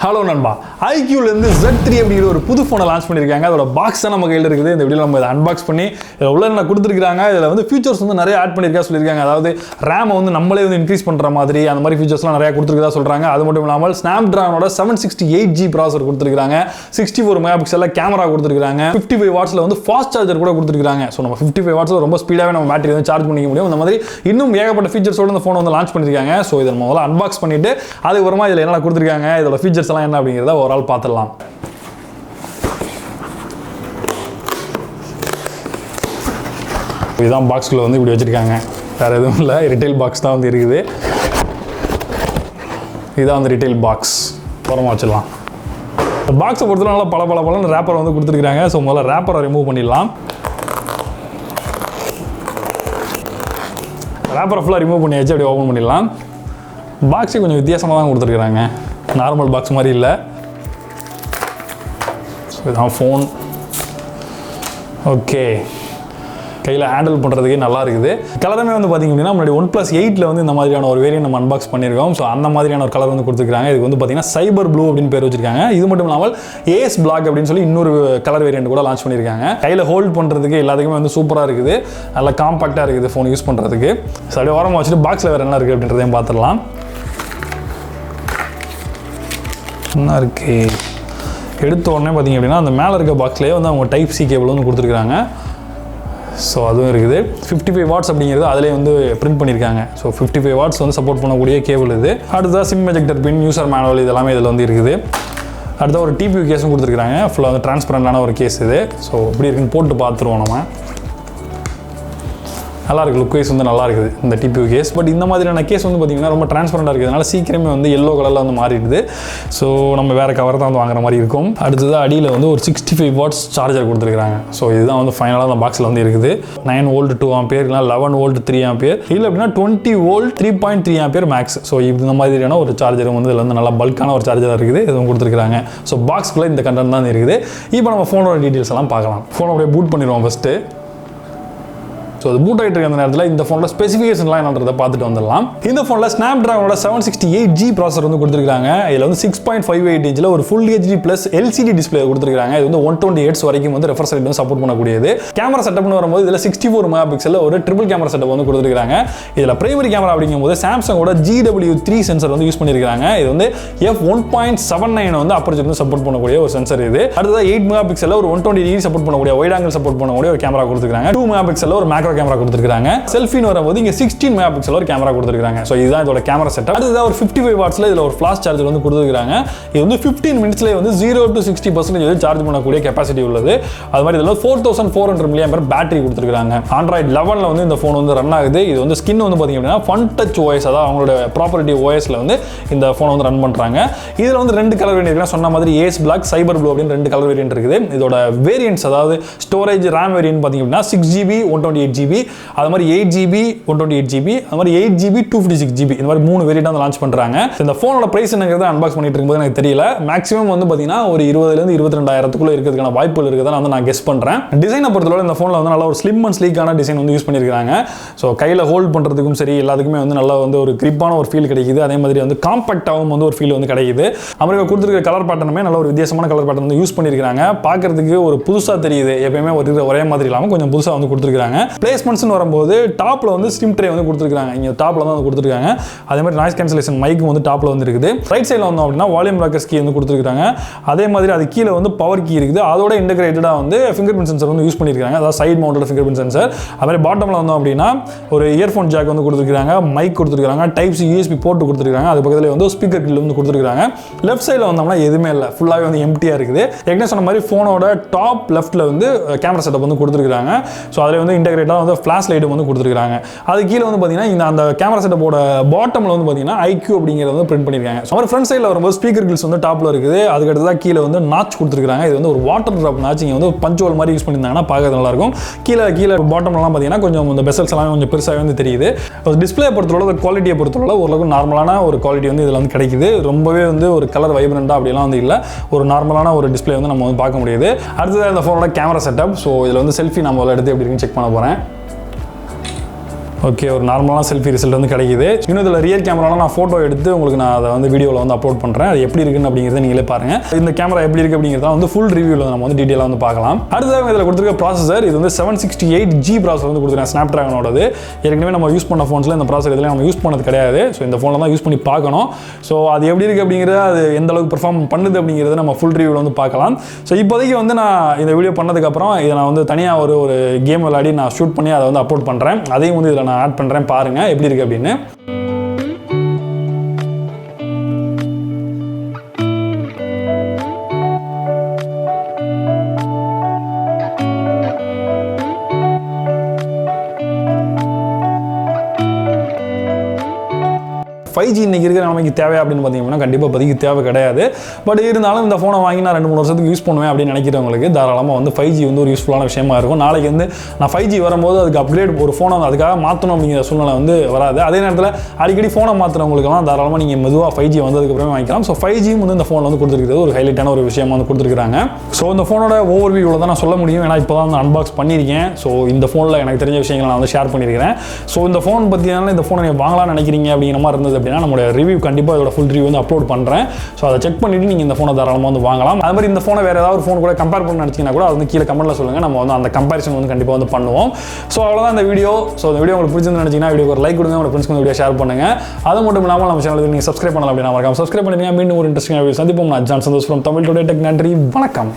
Hello நண்பா, IQOOலேருந்து Z3 அப்படிங்கிற ஒரு புது ஃபோனை லான்ச் பண்ணியிருக்காங்க. அதோட பாக்ஸ் தான் நம்ம கையில் இருக்குது. இந்த வீடியோ நம்ம இதை அன்பாக்ஸ் பண்ணி இதில் உள்ள என்ன கொடுத்துருக்காங்க. இதில் வந்து ஃபீச்சர்ஸ் வந்து நிறைய ஆட் பண்ணியிருக்கா சொல்லியிருக்காங்க. அதாவது ரேமை வந்து நம்மளே வந்து இன்க்ரீஸ் பண்ணுற மாதிரி அந்த மாதிரி ஃபீச்சர்ஸ்லாம் நிறையா கொடுத்துருக்கதா சொல்கிறாங்க. அது மட்டும் இல்லாமல் ஸ்னாப்ட்ராகனோட 768G ப்ராசர் கொடுத்துருக்காங்க. 64 மெகா பிக்சலில் கேமரா கொடுத்துருக்காங்க. 55 வாட்ஸில் வந்து ஃபாஸ்ட் சார்ஜர் கூட கொடுத்துருக்காங்க. ஸோ நம்ம 55 வாட்ஸில் ரொம்ப ஸ்பீடாகவே நம்ம பேட்டரி வந்து சார்ஜ் பண்ணிக்க முடியும். இந்த மாதிரி இன்னும் ஏகப்பட்ட ஃபீச்சர்ஸோட இந்த ஃபோனை வந்து லான்ச் பண்ணியிருக்காங்க. ஸோ இதை நம்ம முதல்ல அன்பாக்ஸ் பண்ணிட்டு அதுக்கப்புறமா இதில் என்ன கொடுத்துருக்காங்க, இதோட ஃபீச்சர்ஸ் எல்லாம் என்ன அப்படிங்கிறத ஒரு ஆள் பார்த்துடலாம். இதுதான் பாக்ஸ்குள்ள வந்து இப்படி வச்சிருக்காங்க. வேற எதுவும் இல்லை, ரிட்டைல் பாக்ஸ் தான் வந்து இருக்குது. இதுதான் வந்து ரிட்டைல் பாக்ஸ். புறமா வச்சிடலாம். பாக்ஸை பொறுத்தவரை நல்லா பல ரேப்பர் வந்து கொடுத்துருக்காங்க. ஸோ முதல்ல ரேப்பரை ரிமூவ் பண்ணிடலாம். ரேப்பரை ஃபுல்லாக ரிமூவ் பண்ணியாச்சு. அப்படியே ஓப்பன் பண்ணிடலாம். பாக்ஸே கொஞ்சம் வித்தியாசமாக தான் கொடுத்துருக்குறாங்க. நார்மல் பாக்ஸ் மாதிரி இல்லை. ஸோ இதுதான் ஃபோன். ஓகே, கையில் ஹேண்டில் பண்ணுறதுக்கே நல்லா இருக்குது. கலருமே வந்து பார்த்திங்க அப்படின்னா முன்னாடி OnePlus 8 வந்து இந்த மாதிரியான ஒரு வேரியன்ட் நம்ம அன்பாக்ஸ் பண்ணியிருக்கோம். ஸோ அந்த மாதிரியான ஒரு கலர் வந்து கொடுத்துருக்காங்க. இதுக்கு வந்து பார்த்திங்கன்னா சைபர் ப்ளூ அப்படின்னு பேர் வச்சிருக்காங்க. இது மட்டும் இல்லாமல் ஏஸ் பிளாக் அப்படின்னு சொல்லி இன்னொரு கலர் வேரியன்ட் கூட லான்ச் பண்ணியிருக்காங்க. கையில் ஹோல்ட் பண்ணுறதுக்கு எல்லாத்துக்குமே வந்து சூப்பராக இருக்குது. நல்லா காம்பாக்டாக இருக்குது ஃபோன் யூஸ் பண்ணுறதுக்கு. ஸோ அப்படியே ஓரமாக வச்சுட்டு பாக்ஸில் வேறு என்ன இருக்குது அப்படின்றதையும் பார்த்துடலாம். என்ன இருக்குது எடுத்த உடனே பார்த்திங்க அப்படின்னா அந்த மேலே இருக்க பாக்ஸ்லேயே வந்து அவங்க டைப் சி கேபிள் வந்து கொடுத்துருக்காங்க. ஸோ அதுவும் இருக்குது. 55 வாட்ஸ் அப்படிங்கிறது அதிலே வந்து பிரிண்ட் பண்ணியிருக்காங்க. ஸோ 55 வாட்ஸ் வந்து சப்போர்ட் பண்ணக்கூடிய கேபிள் இது. அடுத்ததாக சிம் எஜெக்டர் பின், யூசர் மேனுவல் இதெல்லாமே இதில் வந்து இருக்குது. அடுத்த ஒரு டிபியூ கேஸும் கொடுத்துருக்காங்க. ஃபுல்லாக வந்து டிரான்ஸ்பரண்டான ஒரு கேஸ் இது. ஸோ எப்படி இருக்குன்னு போட்டு பார்த்துருவோம் நம்ம. நல்லா இருக்குது, லுக் வைஸ் வந்து நல்லா இருக்குது இந்த டிபியூ கேஸ். பட் இந்த மாதிரியான கேஸ் வந்து பார்த்திங்கன்னா ரொம்ப டிரான்ஸ்பரண்டாக இருக்கிறதுனால சீக்கிரமே வந்து எல்லோ கலரில் வந்து மாறிடுது. ஸோ நம்ம வேறு கவர் தான் வந்து வாங்குற மாதிரி இருக்கும். அடுத்தது அடியில் வந்து ஒரு 65 வாட்ஸ் சார்ஜர் கொடுத்துருக்காங்க. ஸோ இதுதான் வந்து ஃபைனலாக அந்த பாக்ஸில் வந்து இருக்குது. 9 வோல்ட் 2 ஆம்பியர், இல்லை 11 வோல்ட் 3 ஆம்பியர், இல்லை அப்படின்னா 20 வோல்ட் 3.3 ஆம்பியர் மேக்ஸ். ஸோ இந்த மாதிரியான ஒரு சார்ஜரும் வந்து இதில் வந்து நல்லா பல்கான ஒரு சார்ஜராக இருக்குது. இதுவும் கொடுத்துருக்காங்க. ஸோ பாக்ஸ்க்குள்ளே இந்த கண்டென்ட் தான் இருக்குது. இப்போ நம்ம ஃபோனோட டீட்டெயில்ஸ் எல்லாம் பார்க்கலாம். ஃபோனை அப்படியே பூட் பண்ணிடுவோம் ஃபஸ்ட்டு. ஸோ அது பூட் ஆகிட்டு இருக்க அந்த நேரத்தில் இந்த ஃபோனோட ஸ்பெசிஃபிகேஷன்லாம் என்னன்றதை பார்த்துட்டு வந்துடலாம். இந்த ஃபோனில் ஸ்னாப்ட்ராகனோட 768G ப்ராசர் வந்து கொடுத்துருக்காங்க. இதில் வந்து 6.58 இன்ச்சில் ஒரு full HD plus LCD display கொடுத்துருக்காங்க. இது வந்து 120 Hz வரைக்கும் வந்து ரெஃப்ரெஷ் ரேட் வந்து சப்போர்ட் பண்ணக்கூடியது. கேமரா செட்டப்னு வரும்போது இதில் 64 மெகா பிக்சலில் ஒரு ட்ரிபிள் கேமரா செட்டப் வந்து கொடுத்துருக்காங்க. இதில் பிரைமரி கேமரா அப்படிங்கும்போது சாம்சங்கோட GW3 சென்சர் வந்து யூஸ் பண்ணியிருக்காங்க. இது வந்து f1.79 வந்து அப்பர்ச்சர் வந்து சப்போர்ட் பண்ணக்கூடிய ஒரு சென்சர் இது. அடுத்தது 8 மெகா பிக்சலில் ஒரு 120 டிகிரி சப்போர்ட் பண்ணக்கூடிய வைட் ஆங்கிள் சப்போர்ட் பண்ணக்கூடிய ஒரு கேமரா கொடுத்துருக்காங்க. 2 மெகா பிக்சலில் ஒரு கேமரா கொடுத்துருக்காங்க. செல்ஃபின்னு வரும்போது இங்க 16 மெகா பிக்சல் ஒரு கேமரா கொடுத்துருக்காங்க. சோ இதுதான் இதோட கேமரா செட்டப். அடுத்தது ஒரு 55 வாட்ஸ்ல இதுல ஒரு ஃபிளாஷ் சார்ஜர் வந்து கொடுத்துருக்காங்க. இது வந்து 15 மினிட்ஸ்ல வந்து 0 to 60% வந்து சார்ஜ் பண்ணக்கூடிய கெபாசிட்டி உள்ளது. அது மாதிரி இதுல 4400 mAh பேட்டரி கொடுத்துருக்காங்க. Android 11ல வந்து இந்த ஃபோன் வந்து ரன் ஆகுது. இது வந்து ஸ்கின் வந்து பாத்தீங்க அப்படின்னா Fun Touch OS, அதாவது அவங்களோட ப்ராப்பர்ட்டி OSல வந்து இந்த ஃபோன் வந்து ரன் பண்றாங்க. இதுல வந்து ரெண்டு கலர் வேரியன்ட் இருக்கு. சொன்ன மாதிரி ஏஸ் பிளாக், சைபர் ப்ளூ அப்படின்னு ரெண்டு கலர் வேரியன்ட் இருக்குது. இதோட வேரியன்ட்ஸ் அதாவது ஸ்டோரேஜ் RAM வேரியன்ட் பாத்தீங்க அப்படின்னா 6GB 128GB, அது மாதிரி 8GB 128GB, அது மாதிரி 8GB 256GB, இந்த மாதிரி மூணு வேரியன்ட் வந்து லான்ச் பண்றாங்க. இந்த ஃபோனோட பிரைஸ் என்னங்கிறத அன்பாக்ஸ் பண்ணிட்டு இருக்கும்போது எனக்கு தெரியல. மேக்ஸிமம் வந்து பாத்தீங்கன்னா ஒரு 20 ல இருந்து 22,000க்குள்ள இருக்கிறதுக்கான வாய்ப்புகள் இருக்குதா வந்து நான் கெஸ் பண்றேன். டிசைனை பொறுத்தவரை இந்த ஃபோன்ல வந்து நல்ல ஒரு ஸ்லிம் அண்ட் ஸ்லீக்கான டிசைன் வந்து யூஸ் பண்ணிருக்காங்க. ஸோ கையில ஹோல்ட் பண்றதுக்கும் சரி எல்லாத்துக்குமே வந்து நல்ல வந்து ஒரு கிரிப்பான ஒரு ஃபீல் கிடைக்குது. அதே மாதிரி வந்து காம்பாக்டாகவும் வந்து ஒரு ஃபீல் வந்து கிடைக்குது. அமெரிக்கா கொடுத்துருக்க கலர் பேட்டர்னுமே நல்ல ஒரு வித்தியாசமான கலர் பேட்டர்ன் வந்து யூஸ் பண்ணிருக்காங்க. பார்க்கறதுக்கு ஒரு புதுசா தெரியுது. எப்பயுமே ஒரே மாதிரி இல்லாமல் கொஞ்சம் புதுசா வந்து கொடுத்துருக்காங்க. பிளேஸ்மெண்ட்ஸ் வரும்போது டாப்ல வந்து ஸ்டிம் ட்ரே வந்து கொடுத்துருக்காங்க. இங்க டாப்ல தான் கொடுத்துருக்காங்க. அதே மாதிரி நாய்ஸ் கேன்சலேஷன் மைக் வந்து டாப்ல வந்து இருக்குது. ரைட் சைடுல வந்தோம் அப்படின்னா வால்யூம் ராக்கர்ஸ் கீ வந்து கொடுத்துருக்காங்க. அதே மாதிரி அது கீழே வந்து பவர் கீ இருக்குது. அதோட இன்டகிரேட்டடா வந்து ஃபிங்கர் பிரிண்ட் சென்சர் வந்து யூஸ் பண்ணிருக்காங்க. அதாவது side mounted finger print sensor. அதே மாதிரி பாட்டம்ல வந்தோம் அப்படின்னா ஒரு இயர்ஃபோன் ஜாக் வந்து கொடுத்துருக்காங்க. மைக் கொடுத்துருக்காங்க. டைப் சி USB போர்ட் கொடுத்துருக்காங்க. அது பக்கத்துல வந்து ஸ்பீக்கர் கிரில் வந்து கொடுத்துருக்காங்க. லெஃப்ட் சைடுல வந்தோம்னா எதுவுமே இல்லை, ஃபுல்லாவே வந்து எம்டியா இருக்குது. ஏற்கனவே சொன்ன மாதிரி போனோட டாப் லெஃப்ட்ல வந்து கேமரா செட்டப் வந்து கொடுத்துருக்காங்க. ஸோ அதில் வந்து இன்டகிரேட்டா வந்து ஃபிளாஷ் லைட் வந்து கொடுத்துருக்காங்க. அது கீழே வந்து பார்த்தீங்கன்னா இந்த அந்த கேமரா செட்டப்போட பாட்டம்ல வந்து பார்த்தீங்கன்னா IQOO அப்படிங்கிறத வந்து பிரிண்ட் பண்ணியிருக்காங்க. அவர் ஃப்ரண்ட் சைடில் வரும்போது ஸ்பீக்கர் கிரில்ஸ் வந்து டாப்ல இருக்குது. அதுக்கு அடுத்ததான் கீழே வந்து நாட்ச் கொடுத்துருக்காங்க. இது வந்து ஒரு வாட்டர் ட்ராப் நாட்ச். இங்கே வந்து பஞ்ச் ஹோல் மாதிரி யூஸ் பண்ணியிருந்தாங்கன்னா பார்க்கறது நல்லா இருக்கும். கீழே பாட்டம்லாம் பார்த்தீங்கன்னா கொஞ்சம் இந்த பெசல்ஸ் எல்லாம் கொஞ்சம் பெருசாக வந்து தெரியுது. டிஸ்பிளே பொறுத்தவரை குவாலிட்டியை பொறுத்தவரை ஓரளவுக்கு நார்மலான ஒரு குவாலிட்டி வந்து இதில் வந்து கிடைக்குது. ரொம்பவே வந்து ஒரு கலர் வைப்ரண்டா அப்படிலாம் வந்து இல்லை. ஒரு நார்மலான ஒரு டிஸ்பிளே வந்து நம்ம வந்து பார்க்க முடியுது. அடுத்தது இந்த ஃபோனோட கேமரா செட்டப். ஸோ இதில் வந்து செல்ஃபி நம்ம எடுத்து எப்படி இருக்குன்னு செக் பண்ண போகிறேன். ஓகே, ஒரு நார்மலான செல்ஃபி ரிசல்ட் வந்து கிடைக்குது. இன்னும் இதில் ரியர் கேமராவில் நான் ஃபோட்டோ எடுத்து உங்களுக்கு நான் அதை வந்து வீடியோவில் வந்து அப்லோட் பண்ணுறேன். அது எப்படி இருக்குன்னு அப்படிங்கிறத நீங்களே பாருங்கள். இந்த கேமரா எப்படி இருக்குது அப்படிங்கிறத வந்து ஃபுல் ரிவ்யூவில் நம்ம வந்து டீட்டெயிலாக வந்து பார்க்கலாம். அடுத்ததாக இதில் கொடுத்துருக்க ப்ராசஸர், இது வந்து 768G ப்ராசஸர் வந்து கொடுத்துருக்கேன், ஸ்னாப் ட்ராகனோடது. ஏற்கனவே நம்ம யூஸ் பண்ண ஃபோன்ஸில் இந்த ப்ராசஸர் இதில் நம்ம யூஸ் பண்ணது கிடையாது. ஸோ இந்த ஃபோனில் தான் யூஸ் பண்ணி பார்க்கணும். ஸோ அது எப்படி இருக்குது அப்படிங்கிறத, அது எந்த அளவுக்கு பெர்ஃபார்ம் பண்ணுது அப்படிங்கிறத நம்ம ஃபுல் ரிவ்யூவில் வந்து பார்க்கலாம். ஸோ இப்போதைக்கு வந்து நான் இந்த வீடியோ பண்ணதுக்கப்புறம் இதை நான் வந்து தனியாக ஒரு கேம் விளையாடி நான் ஷூட் பண்ணி அதை வந்து அப்லோட் பண்ணுறேன். அதையும் வந்து இதில் நான் ஆட் பண்ணுறேன், பாருங்க எப்படி இருக்கு அப்படின்னு. 5G இன்னைக்கு இருக்கிற நமக்கு தேவை அப்படின்னு பார்த்தீங்கன்னா கண்டிப்பாக பதிக்கு தேவை கிடையாது. பட் இருந்தாலும் இந்த ஃபோனை வாங்கி நான் 2-3 வருஷத்துக்கு யூஸ் பண்ணுவேன் அப்படின்னு நினைக்கிறவங்களுக்கு தாராளமாக வந்து 5G வந்து ஒரு யூஸ்ஃபுல்லான விஷயமா இருக்கும். நாளைக்கு வந்து நான் 5G வரும்போது அதுக்கு அப்கிரேட் ஒரு ஃபோனை அதுக்காக மாற்றணும் அப்படிங்கிற சூழ்நிலை வந்து வராது. அதே நேரத்தில் அடிக்கடி ஃபோனை மாற்றுறவங்களுக்குலாம் தாராளமாக நீங்கள் மெதுவாக 5G வந்ததுக்கப்புறமே வாங்கிக்கலாம். ஸோ 5G வந்து இந்த ஃபோனில் வந்து கொடுத்துருக்கிறது ஒரு ஹைலைட்டான ஒரு விஷயமா வந்து கொடுத்துருக்காங்க. ஸோ இந்த ஃபோனோட ஓவர்வியூவில் தான் நான் சொல்ல முடியும். ஏன்னா இப்போ தான் வந்து அன்பாக்ஸ் பண்ணியிருக்கேன். ஸோ இந்த ஃபோனில் எனக்கு தெரிஞ்ச விஷயங்களை நான் வந்து ஷேர் பண்ணியிருக்கிறேன். ஸோ இந்த ஃபோன் பற்றினால இந்த ஃபோனை நீங்கள் வாங்கலாம்னு நினைக்கிறீங்க அப்படிங்கிற மாதிரி இருந்தது அப்படின்னா நம்மளோட ரிவ்யூ கண்டிப்பாக இதோட ஃபுல் ரிவ்யூ வந்து அப்லோட் பண்ணுறேன். ஸோ அதை செக் பண்ணிவிட்டு நீங்கள் இந்த ஃபோனை தாராளமாக வந்து வாங்கலாம். அது மாதிரி இந்த ஃபோனை வேறு ஏதாவது ஒரு ஃபோன் கூட கம்பேர் பண்ண நினச்சிங்கன்னா கூட அது வந்து கீழே கமெண்ட்டில் சொல்லுங்கள். நம்ம வந்து அந்த கம்பேரிசன் வந்து கண்டிப்பாக வந்து பண்ணுவோம். ஸோ அவ்வளோதான் இந்த வீடியோ. ஸோ இந்த வீடியோ உங்களுக்கு பிடிச்சிருந்து நினச்சிங்கன்னா வீடியோக்கு ஒரு லைக் கொடுங்க, உங்கள் ஃப்ரெண்ட்ஸ்க்கு இந்த வீடியோ ஷேர் பண்ணுங்கள். அது மட்டும் இல்லாமல் நம்ம சேனலுக்கு நீங்கள் சப்ஸ்கிரைப் பண்ணலாம் அப்படின்னா மறக்காம சப்ஸ்கிரைப் பண்ணுங்க. மீண்டும் ஒரு இன்ட்ரெஸ்டிங்காக வீடியோ சந்திப்போம். நான் John Santhosh from Tamil today tech. நன்றி, வணக்கம்.